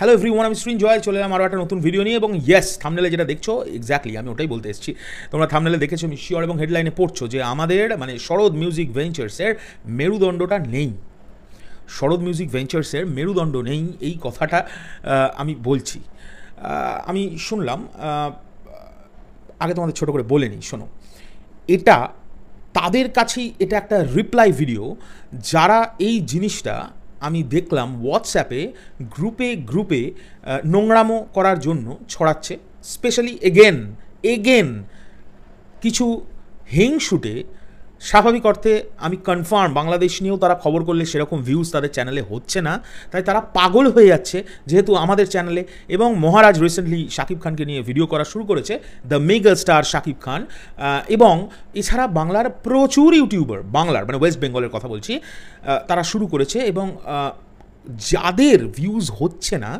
Hello everyone, আমি সৃঞ্জয় চলে এলাম আরও একটা নতুন ভিডিও নিয়ে। এবং ইয়েস, থাম্বনেলে যেটা দেখছো এক্স্যাক্টলি আমি ওটাই বলতে এসেছি। তোমরা থাম্বনেলে দেখেছো আমি শিওর, এবং হেডলাইনে পড়ছো যে আমাদের মানে শরৎ মিউজিক ভেঞ্চার্সের মেরুদণ্ডটা নেই। শরৎ মিউজিক ভেঞ্চার্সের মেরুদণ্ড নেই, এই কথাটা আমি বলছি। আমি শুনলাম, আগে তোমাদের ছোটো করে বলে নিই, শোনো, এটা তাদের কাছেই এটা একটা রিপ্লাই ভিডিও যারা এই জিনিসটা আমি দেখলাম হোয়াটসঅ্যাপে গ্রুপে নোংরামো করার জন্য ছড়াচ্ছে। স্পেশালি এগেন কিছু হিংসুটে, স্বাভাবিক অর্থে আমি কনফার্ম বাংলাদেশ নিয়েও তারা খবর করলে সেরকম ভিউজ তাদের চ্যানেলে হচ্ছে না, তাই তারা পাগল হয়ে যাচ্ছে যেহেতু আমাদের চ্যানেলে। এবং মহারাজ রিসেন্টলি শাকিব খানকে নিয়ে ভিডিও করা শুরু করেছে, the mega star Shakib Khan. এবং এছাড়া বাংলার প্রচুর ইউটিউবার, বাংলার মানে ওয়েস্ট বেঙ্গলের কথা বলছি, তারা শুরু করেছে। এবং যাদের ভিউজ হচ্ছে না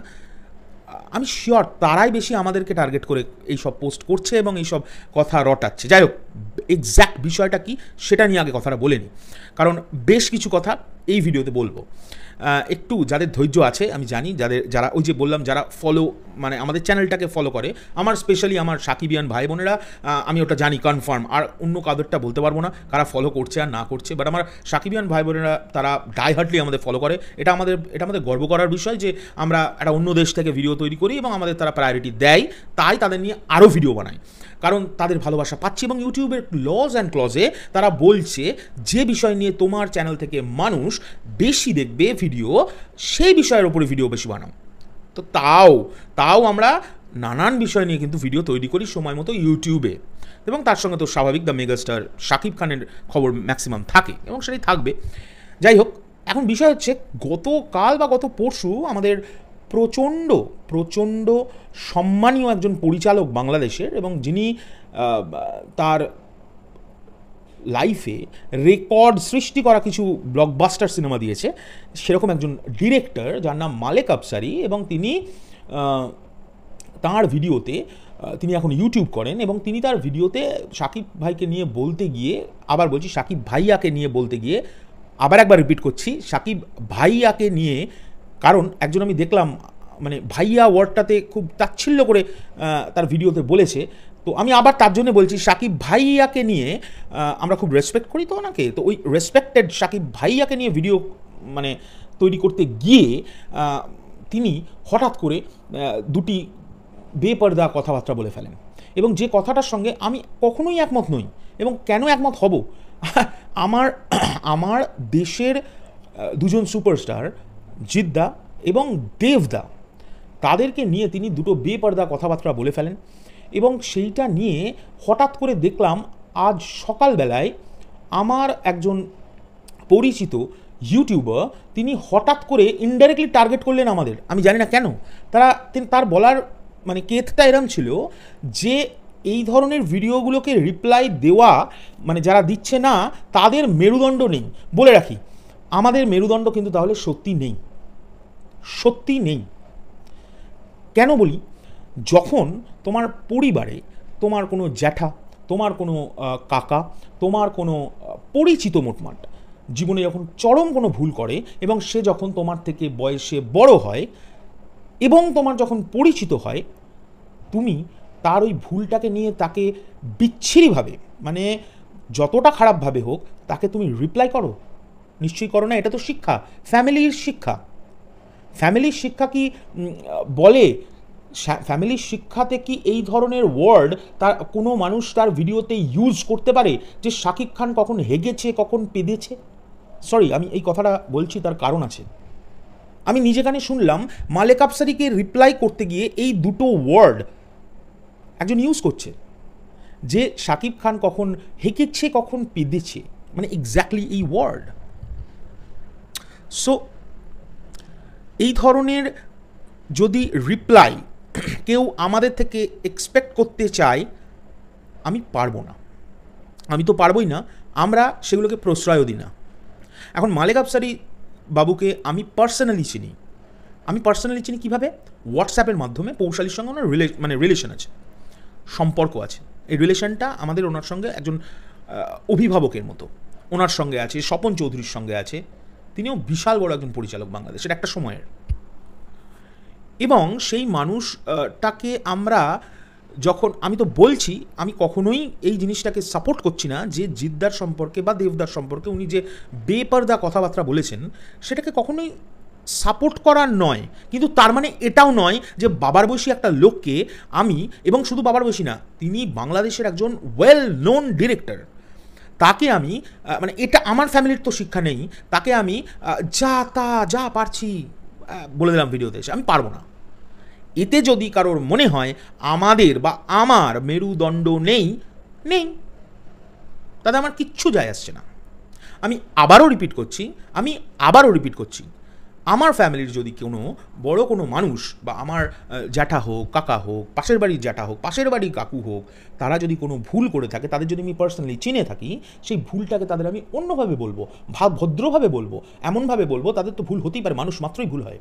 আমি শিওর তারাই বেশি আমাদেরকে টার্গেট করে এইসব পোস্ট করছে এবং এইসব কথা রটাচ্ছে। যাই হোক, এক্স্যাক্ট বিষয়টা কি সেটা নিয়ে আগে কথাটা বলে নিই, কারণ বেশ কিছু কথা এই ভিডিওতে বলবো। একটু যাদের ধৈর্য আছে আমি জানি, যারা ওই যে বললাম যারা ফলো মানে আমাদের চ্যানেলটাকে ফলো করে, আমার স্পেশালি আমার সাকিবিয়ান ভাই বোনেরা, আমি ওটা জানি কনফার্ম, আর অন্য কাদেরটা বলতে পারবো না কারা ফলো করছে আর না করছে, বাট আমার সাকিবিয়ান ভাই বোনেরা তারা ডাইহার্টলি আমাদের ফলো করে। এটা আমাদের গর্ব করার বিষয় যে আমরা একটা অন্য দেশ থেকে ভিডিও তৈরি করি এবং আমাদের তারা প্রায়োরিটি দেয়, তাই তাদের নিয়ে আরও ভিডিও বানাই, কারণ তাদের ভালোবাসা পাচ্ছি। এবং ইউটিউবের লজ অ্যান্ড ক্লজে তারা বলছে যে বিষয় নিয়ে তোমার চ্যানেল থেকে মানুষ বেশি দেখবে ভিডিও, সেই বিষয়ের ওপরে ভিডিও বেশি বানাও। তো তাও আমরা নানান বিষয় নিয়ে কিন্তু ভিডিও তৈরি করি সময় মতো ইউটিউবে, এবং তার সঙ্গে তো স্বাভাবিক দ্য মেগাস্টার শাকিব খানের খবর ম্যাক্সিমাম থাকে এবং সেটাই থাকবে। যাই হোক, এখন বিষয় হচ্ছে গতকাল বা গত পরশু আমাদের প্রচণ্ড সম্মানীয় একজন পরিচালক বাংলাদেশের, এবং যিনি তার লাইফে রেকর্ড সৃষ্টি করা কিছু ব্লকবাস্টার সিনেমা দিয়েছে, সেরকম একজন ডিরেক্টর যার নাম মালেক আফসারি। এবং তিনি তাঁর ভিডিওতে, তিনি এখন ইউটিউব করেন, এবং তিনি তার ভিডিওতে শাকিব ভাইকে নিয়ে বলতে গিয়ে, আবার বলছি শাকিব ভাইয়াকে নিয়ে বলতে গিয়ে, আবার একবার রিপিট করছি শাকিব ভাইয়াকে নিয়ে, কারণ একজন আমি দেখলাম মানে ভাইয়া ওয়ার্ডটাতে খুব তাচ্ছিল্য করে তার ভিডিওতে বলেছে। তো আমি আবার তার জন্য বলছি শাকিব ভাইয়াকে নিয়ে, আমরা খুব রেসপেক্ট করি তো ওনাকে, তো ওই রেসপেক্টেড শাকিব ভাইয়াকে নিয়ে ভিডিও মানে তৈরি করতে গিয়ে তিনি হঠাৎ করে দুটি বেপরদা কথাবার্তা বলে ফেলেন, এবং যে কথাটার সঙ্গে আমি কখনোই একমত নই। এবং কেন একমত হব, আমার দেশের দুজন সুপারস্টার জিদ্দা এবং দেবদা, তাদেরকে নিয়ে তিনি দুটো বেপরদা কথাবার্তা বলে ফেলেন। এবং সেইটা নিয়ে হঠাৎ করে দেখলাম আজ সকালবেলায় আমার একজন পরিচিত ইউটিউবার, তিনি হঠাৎ করে ইনডাইরেক্টলি টার্গেট করলেন আমাদের, আমি জানি না কেন। তার বলার মানে কেথটা এরম ছিল যে এই ধরনের ভিডিওগুলোকে রিপ্লাই দেওয়া মানে যারা দিচ্ছে না তাদের মেরুদণ্ড নেই। বলে রাখি, আমাদের মেরুদণ্ড কিন্তু তাহলে সত্যি নেই। কেন বলি, যখন তোমার পরিবারে তোমার কোনো জ্যাঠা, তোমার কোনো কাকা, তোমার কোনো পরিচিত মোটমাট জীবনে যখন চরম কোনো ভুল করে, এবং সে যখন তোমার থেকে বয়সে বড় হয় এবং তোমার যখন পরিচিত হয়, তুমি তার ওই ভুলটাকে নিয়ে তাকে বিচ্ছিরিভাবে, মানে যতটা খারাপভাবে হোক, তাকে তুমি রিপ্লাই করো? নিশ্চয়ই করো না। এটা তো শিক্ষা, ফ্যামিলির শিক্ষা কি বলে? ফ্যামিলির শিক্ষাতে কি এই ধরনের ওয়ার্ড তার কোনো মানুষ তার ভিডিওতে ইউজ করতে পারে যে শাকিব খান কখন হেগেছে, কখন পেদেছে? সরি, আমি এই কথাটা বলছি, তার কারণ আছে। আমি নিজে কানে শুনলাম মালেক আফসারিকে রিপ্লাই করতে গিয়ে এই দুটো ওয়ার্ড একজন ইউজ করছে, যে শাকিব খান কখন হেগেছে, কখন পেদেছে, মানে এক্স্যাক্টলি এই ওয়ার্ড। সো এই ধরনের যদি রিপ্লাই কেউ আমাদের থেকে এক্সপেক্ট করতে চায়, আমি পারবো না, আমি তো পারবোই না, আমরা সেগুলোকে প্রশ্রয়ও দিই না। এখন মালেক আফসারি বাবুকে আমি পার্সোনালি চিনি কীভাবে? হোয়াটসঅ্যাপের মাধ্যমে পৌশালীর সঙ্গে ওনার রিলেশন আছে, সম্পর্ক আছে। এই রিলেশনটা আমাদের ওনার সঙ্গে একজন অভিভাবকের মতো ওনার সঙ্গে আছে, স্বপন চৌধুরীর সঙ্গে আছে। তিনিও বিশাল বড় একজন পরিচালক বাংলাদেশের একটা সময়ের। এবং সেই মানুষটাকে আমরা যখন, আমি তো বলছি, আমি কখনোই এই জিনিসটাকে সাপোর্ট করছি না যে জিদ্দার সম্পর্কে বা দেবদার সম্পর্কে উনি যে বেপরদা কথাবার্তা বলেছেন সেটাকে কখনোই সাপোর্ট করার নয়, কিন্তু তার মানে এটাও নয় যে বাবার বয়সী একটা লোককে আমি, এবং শুধু বাবার বয়সী না, তিনি বাংলাদেশের একজন ওয়েল নোন ডিরেক্টর, তাকে আমি মানে এটা আমার ফ্যামিলির তো শিক্ষা নেই, তাকে আমি যা পারছি বলে দিলাম ভিডিওতে এসে, আমি পারবো না। এতে যদি কারোর মনে হয় আমাদের বা আমার মেরুদণ্ড নেই, তাতে আমার কিচ্ছু যায় আসছে না। আমি আবারও রিপিট করছি, আমার ফ্যামিলির যদি বড় কোনো মানুষ বা আমার জ্যাঠা হোক, কাকা হোক, পাশের বাড়ির জ্যাঠা হোক, পাশের বাড়ির কাকু হোক, তারা যদি কোনো ভুল করে থাকে, তাদের যদি আমি পার্সোনালি চিনে থাকি, সেই ভুলটাকে তাদের আমি অন্যভাবে বলবো, ভদ্রভাবে বলবো, এমনভাবে বলবো, তাদের তো ভুল হতেই পারে, মানুষ মাত্রই ভুল হয়।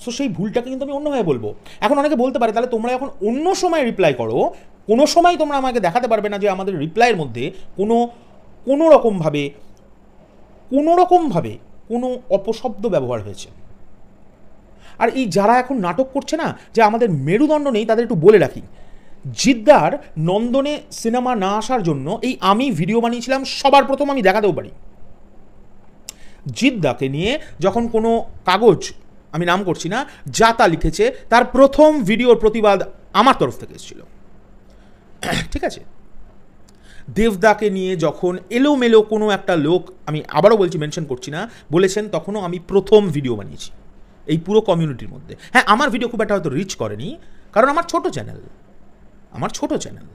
সো সেই ভুলটাকে কিন্তু আমি অন্যভাবে বলবো। এখন অনেকে বলতে পারে তাহলে তোমরা এখন অন্য সময় রিপ্লাই করো, কোনো সময় তোমরা আমাকে দেখাতে পারবে না যে আমাদের রিপ্লাইয়ের মধ্যে কোনো রকমভাবে কোনো অপশব্দ ব্যবহার হয়েছে। আর এই যারা এখন নাটক করছে না যে আমাদের মেরুদণ্ড নেই, তাদের একটু বলে রাখি, জিদ্দার নন্দনে সিনেমা না আসার জন্য আমি ভিডিও বানিয়েছিলাম, সবার প্রথম আমি দেখাতেও পারি। জিদ্দাকে নিয়ে যখন কোনো কাগজ, আমি নাম করছি না, যা তা লিখেছে, তার প্রথম ভিডিওর প্রতিবাদ আমার তরফ থেকে এসেছিল, ঠিক আছে। দেবদাকে নিয়ে যখন এলোমেলো কোনো একটা লোক, আমি আবারও বলছি, মেনশন করছি না, বলেছেন, তখনও আমি প্রথম ভিডিও বানিয়েছি এই পুরো কমিউনিটির মধ্যে। হ্যাঁ, আমার ভিডিও খুব একটা হয়তো রিচ করেনি, কারণ আমার ছোট চ্যানেল,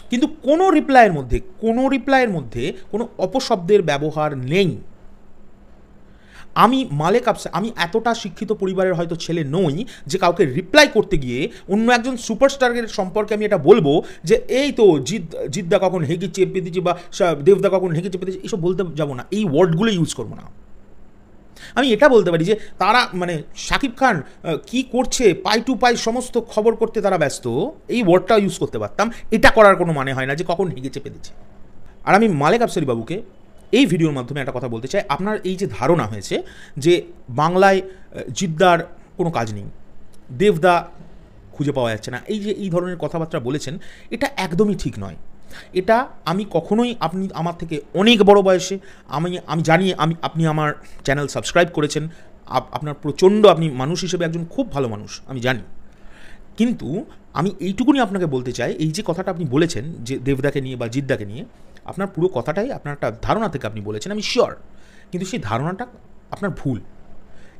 কিন্তু কোনো রিপ্লাইয়ের মধ্যে কোনো অপশব্দের ব্যবহার নেই। আমি মালেক আফসার, আমি এতটা শিক্ষিত পরিবারের হয়তো ছেলে নই যে কাউকে রিপ্লাই করতে গিয়ে অন্য একজন সুপারস্টারের সম্পর্কে আমি এটা বলবো যে এই তো জিদ্দা কখন হেগে চেপে দিচ্ছে বা দেবদা কখন হেগে চেপে দিচ্ছে, এইসব বলতে যাবো না, এই ওয়ার্ডগুলো ইউজ করবো না। আমি এটা বলতে পারি যে তারা মানে শাকিব খান কি করছে, পাই টু পাই সমস্ত খবর করতে তারা ব্যস্ত, এই ওয়ার্ডটা ইউজ করতে পারতাম। এটা করার কোনো মানে হয় না যে কখন হেগে চেপে দিচ্ছে। আর আমি মালেক আফসারি বাবুকে এই ভিডিওর মাধ্যমে একটা কথা বলতে চাই, আপনার এই যে ধারণা হয়েছে যে বাংলায় জিদ্দার কোনো কাজ নেই, দেবদা খুঁজে পাওয়া যাচ্ছে না, এই ধরনের কথাবার্তা বলেছেন, এটা একদমই ঠিক নয়। এটা আমি কখনোই, আপনি আমার থেকে অনেক বড় বয়সে, আমি জানি, আপনি আমার চ্যানেল সাবস্ক্রাইব করেছেন, আপনার প্রচণ্ড, আপনি মানুষ হিসেবে একজন খুব ভালো মানুষ, আমি জানি, কিন্তু আমি এইটুকুনি আপনাকে বলতে চাই, এই যে কথাটা আপনি বলেছেন যে দেবদাকে নিয়ে বা জিদ্দাকে নিয়ে, আপনার পুরো কথাটাই আপনার একটা ধারণা থেকে আপনি বলেছেন, আমি শিওর, কিন্তু সেই ধারণাটা আপনার ভুল।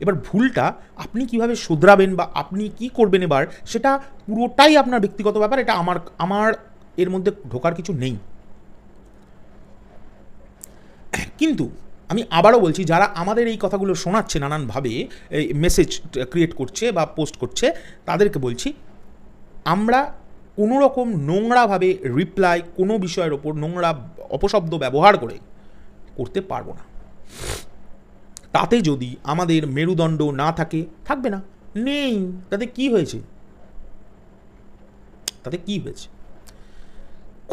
এবার ভুলটা আপনি কিভাবে শুধরাবেন বা আপনি কি করবেন এবার, সেটা পুরোটাই আপনার ব্যক্তিগত ব্যাপার, এটা আমার এর মধ্যে ঢোকার কিছু নেই। কিন্তু আমি আবারও বলছি, যারা আমাদের এই কথাগুলো শোনাচ্ছে, নানানভাবে এই মেসেজ ক্রিয়েট করছে বা পোস্ট করছে, তাদেরকে বলছি, আমরা কোনো রকম নোংরাভাবে রিপ্লাই কোনো বিষয়ের ওপর নোংরা অপশব্দ ব্যবহার করে করতে পারবো না। তাতে যদি আমাদের মেরুদণ্ড না থাকে, থাকবে না, নেই, তাতে কি হয়েছে?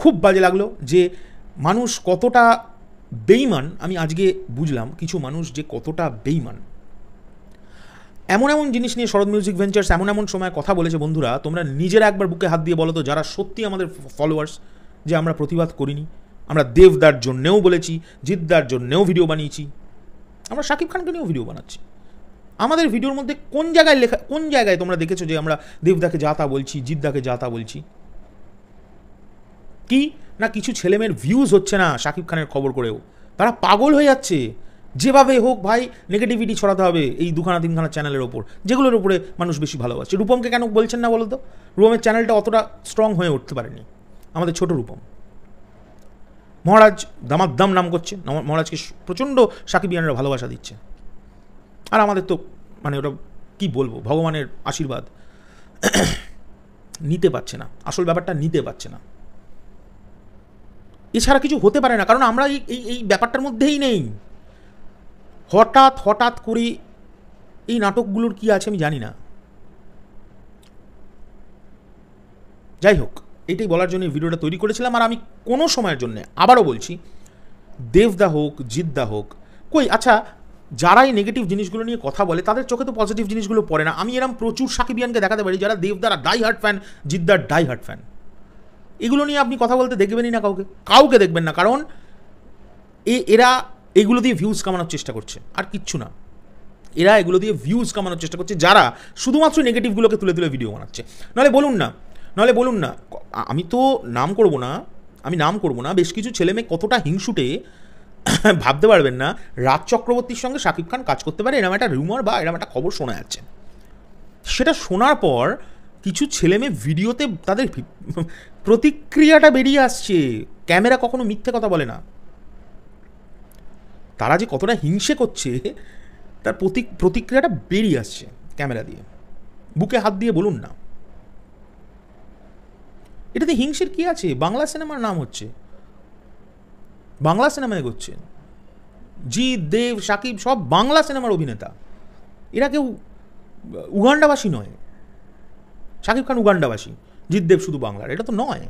খুব বাজে লাগলো যে মানুষ কতটা বেইমান, আমি আজকে বুঝলাম কিছু মানুষ যে কতটা বেইমান। এমন জিনিস নিয়ে শরৎ মিউজিক ভেঞ্চার্স এমন সময় কথা বলেছে, বন্ধুরা তোমরা নিজেরা একবার বুকে হাত দিয়ে বলো তো, যারা সত্যি আমাদের ফলোয়ার্স, যে আমরা প্রতিবাদ করিনি। আমরা দেবদার জন্যেও বলেছি, জিদ্দার জন্যেও ভিডিও বানিয়েছি, আমরা শাকিব খানকে নিয়েও ভিডিও বানাচ্ছি। আমাদের ভিডিওর মধ্যে কোন জায়গায় তোমরা দেখেছো যে আমরা দেবদাকে যা তা বলছি, জিদ্দাকে যা তা বলছি? কি না, কিছু ছেলেমেয়ের ভিউজ হচ্ছে না শাকিব খানের খবর করেও, তারা পাগল হয়ে যাচ্ছে। যেভাবে হোক ভাই নেগেটিভিটি ছড়াতে হবে এই 2-3 চ্যানেলের ওপর, যেগুলোর উপরে মানুষ বেশি ভালোবাসে। রূপমকে কেন বলছেন না বলো তো? রূপমের চ্যানেলটা অতটা স্ট্রং হয়ে উঠতে পারেনি, আমাদের ছোট রূপম। মহারাজ দামাদ্দাম নাম করছে, মহারাজকে প্রচণ্ড সাকিবিয়ানরা ভালোবাসা দিচ্ছে, আর আমাদের তো মানে ওটা কি বলবো, ভগবানের আশীর্বাদ নিতে পারছে না, আসল ব্যাপারটা নিতে পারছে না। এছাড়া কিছু হতে পারে না, কারণ আমরা এই ব্যাপারটার মধ্যেই নেই। হঠাৎ করে এই নাটকগুলোর কি আছে আমি জানি না। যাই হোক, এটাই বলার জন্য ভিডিওটা তৈরি করেছিলাম। আর আমি কোনো সময়ের জন্য আবারও বলছি, দেবদা হোক, জিদ্দা হোক, কই আচ্ছা যারা এই নেগেটিভ জিনিসগুলো নিয়ে কথা বলে তাদের চোখে তো পজিটিভ জিনিসগুলো পড়ে না। আমি এরকম প্রচুর সাকিবিয়ানকে দেখাতে পারি যারা দেবদার ডাই হার্ট ফ্যান, জিদ্দার ডাই হার্ট ফ্যান। এগুলো নিয়ে আপনি কথা বলতে দেখবেনই না কাউকে দেখবেন না, কারণ এরা এগুলো দিয়ে ভিউজ কামানোর চেষ্টা করছে, আর কিচ্ছু না। এরা এগুলো দিয়ে ভিউজ কামানোর চেষ্টা করছে, যারা শুধুমাত্র নেগেটিভগুলোকে তুলে তুলে ভিডিও বানাচ্ছে। নাহলে বলুন না, আমি তো নাম করবো না, বেশ কিছু ছেলেমেয়ে কতটা হিংসুটে ভাবতে পারবেন না। রাজ চক্রবর্তীর সঙ্গে শাকিব খান কাজ করতে পারে, এরকম একটা রিউমার বা এরকম একটা খবর শোনা যাচ্ছে। সেটা শোনার পর কিছু ছেলেমেয়ে ভিডিওতে তাদের প্রতিক্রিয়াটা বেরিয়ে আসছে। ক্যামেরা কখনো মিথ্যে কথা বলে না। তারা যে কতটা হিংসে করছে তার প্রতিক্রিয়াটা বেরিয়ে আসছে ক্যামেরা দিয়ে। বুকে হাত দিয়ে বলুন না, এটাতে হিংসের কি আছে? বাংলা সিনেমার নাম হচ্ছে, বাংলা সিনেমা এগোচ্ছে। জিৎ, দেব, শাকিব সব বাংলা সিনেমার অভিনেতা। এরা কেউ উগান্ডাবাসী নয়। শাকিব খান উগান্ডাবাসী, জিৎ দেব শুধু বাংলার, এটা তো নয়।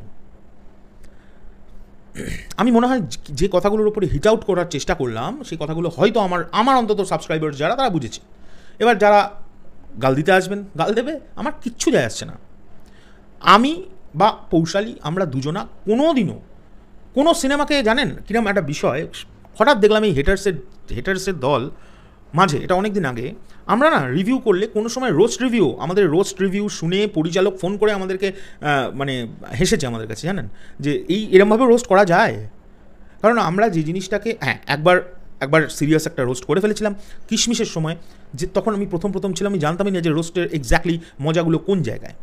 আমি মনে হয় যে কথাগুলোর উপরে হিট আউট করার চেষ্টা করলাম সেই কথাগুলো হয়তো আমার অন্তত সাবস্ক্রাইবার যারা তারা বুঝেছে। এবার যারা গাল দিতে আসবেন গাল দেবে, আমার কিচ্ছু যায় আসছে না। আমি বা পৌশালী আমরা দুজনা কোনো দিনও কোনো সিনেমাকে, জানেন কিরম একটা বিষয়, হঠাৎ দেখলাম এই হেটার্সের দল মাঝে, এটা অনেক দিন আগে, আমরা না রিভিউ করলে কোনো সময় আমাদের রোস্ট রিভিউ শুনে পরিচালক ফোন করে আমাদেরকে মানে হেসেছে আমাদের কাছে, জানেন যে এরমভাবে রোস্ট করা যায়। কারণ আমরা যে জিনিসটাকে একবার সিরিয়াস একটা রোস্ট করে ফেলেছিলাম কিশমিশের সময়, যে তখন আমি প্রথম ছিলাম, আমি জানতামই না যে রোস্টের এক্স্যাক্টলি মজাগুলো কোন জায়গায়।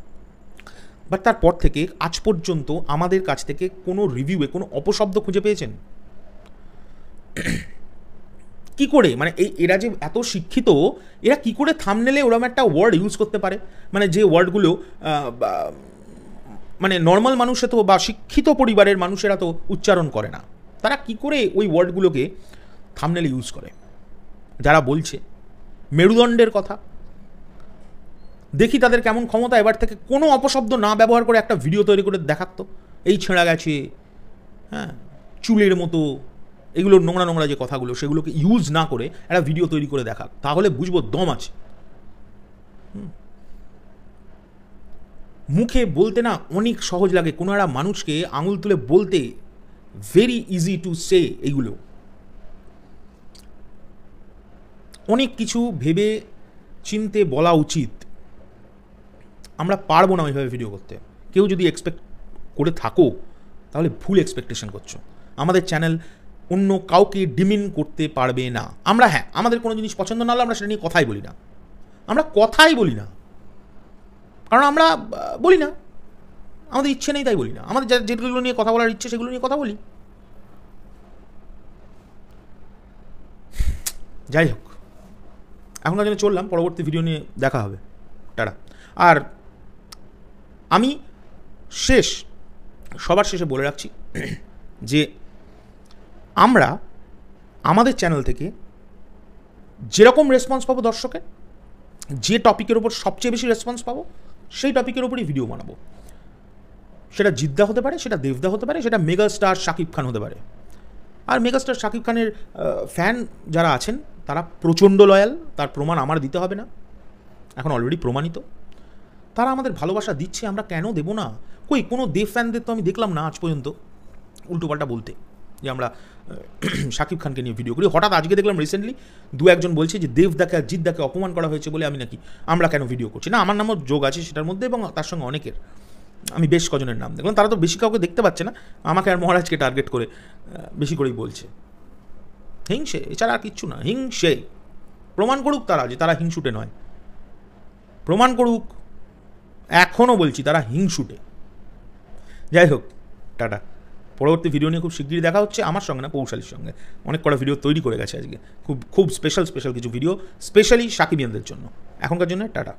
বাট তারপর থেকে আজ পর্যন্ত আমাদের কাছ থেকে কোনো রিভিউয়ে কোনো অপশব্দ খুঁজে পেয়েছেন? কি করে, মানে এরা যে এত শিক্ষিত, এরা কি করে থাম্বনেলে ওরকম একটা ওয়ার্ড ইউজ করতে পারে, মানে যে ওয়ার্ডগুলো মানে নর্মাল মানুষে তো বা শিক্ষিত পরিবারের মানুষেরা তো উচ্চারণ করে না, তারা কি করে ওই ওয়ার্ডগুলোকে থাম্বনেলে ইউজ করে? যারা বলছে মেরুদণ্ডের কথা, দেখি তাদের কেমন ক্ষমতা এবার থেকে কোনো অপশব্দ না ব্যবহার করে একটা ভিডিও তৈরি করে দেখাতো, এই ছেঁড়া গেছে, হ্যাঁ চুলের মতো, এগুলো নোংরা যে কথাগুলো সেগুলোকে ইউজ না করে একটা ভিডিও তৈরি করে দেখাক, তাহলে বুঝবো দম আছে। মুখে বলতে না অনেক সহজ লাগে, কোনো একটা মানুষকে আঙুল তুলে বলতে ভেরি ইজি টু সে, এইগুলো অনেক কিছু ভেবে চিনতে বলা উচিত। আমরা পারবো না ওইভাবে ভিডিও করতে। কেউ যদি এক্সপেক্ট করে থাকো তাহলে ভুল এক্সপেকটেশন করছো। আমাদের চ্যানেল অন্য কাউকে ডিমিন করতে পারবে না। আমরা আমাদের কোনো জিনিস পছন্দ না হলে আমরা সেটা নিয়ে কথাই বলি না, কারণ আমরা বলি না, আমাদের ইচ্ছে নেই তাই বলি না। আমাদের যেগুলো নিয়ে কথা বলার ইচ্ছে সেগুলো নিয়ে কথা বলি। যাই হোক, এখনকার জন্য চললাম, পরবর্তী ভিডিও নিয়ে দেখা হবে, টাটা। আর আমি সবার শেষে বলে রাখছি যে আমরা আমাদের চ্যানেল থেকে যেরকম রেসপন্স পাবো দর্শকের, যে টপিকের ওপর সবচেয়ে বেশি রেসপন্স পাবো সেই টপিকের ওপরই ভিডিও বানাবো। সেটা জিদ্দা হতে পারে, সেটা দেবদা হতে পারে, সেটা মেগাস্টার শাকিব খান হতে পারে। আর মেগাস্টার শাকিব খানের ফ্যান যারা আছেন তারা প্রচণ্ড লয়াল, তার প্রমাণ আমার দিতে হবে না, এখন অলরেডি প্রমাণিত। তারা আমাদের ভালোবাসা দিচ্ছে, আমরা কেন দেবো না? কোনো দেব ফ্যানদের তো আমি দেখলাম না আজ পর্যন্ত উল্টোপাল্টা বলতে যে আমরা শাকিব খানকে নিয়ে ভিডিও করি। হঠাৎ আজকে দেখলাম রিসেন্টলি দু একজন বলছে যে দেবদাকে আর জিদ্দাকে অপমান করা হয়েছে বলে আমরা কেন ভিডিও করছি না। আমার নামও যোগ আছে সেটার মধ্যে, এবং তার সঙ্গে অনেকের, আমি বেশ কজনের নাম দেখলাম। তারা তো বেশি কাউকে দেখতে পাচ্ছে না, আমাকে আর মহারাজকে টার্গেট করে বেশি করেই বলছে। হিংসে, এছাড়া আর কিচ্ছু না, হিংসে। প্রমাণ করুক তারা যে তারা হিংসুটে নয়, প্রমাণ করুক। এখনও বলছি তারা হিংসুটে। যাই হোক, টাটা। পরবর্তী ভিডিও নিয়ে খুব শিগগিরই দেখা হচ্ছে, আমার সঙ্গে না, পৌশালীর সঙ্গে। অনেক কটা ভিডিও তৈরি করে গেছে আজকে, খুব স্পেশাল কিছু ভিডিও, স্পেশালি সাকিবিয়ানদের জন্য। এখনকার জন্য টাটা।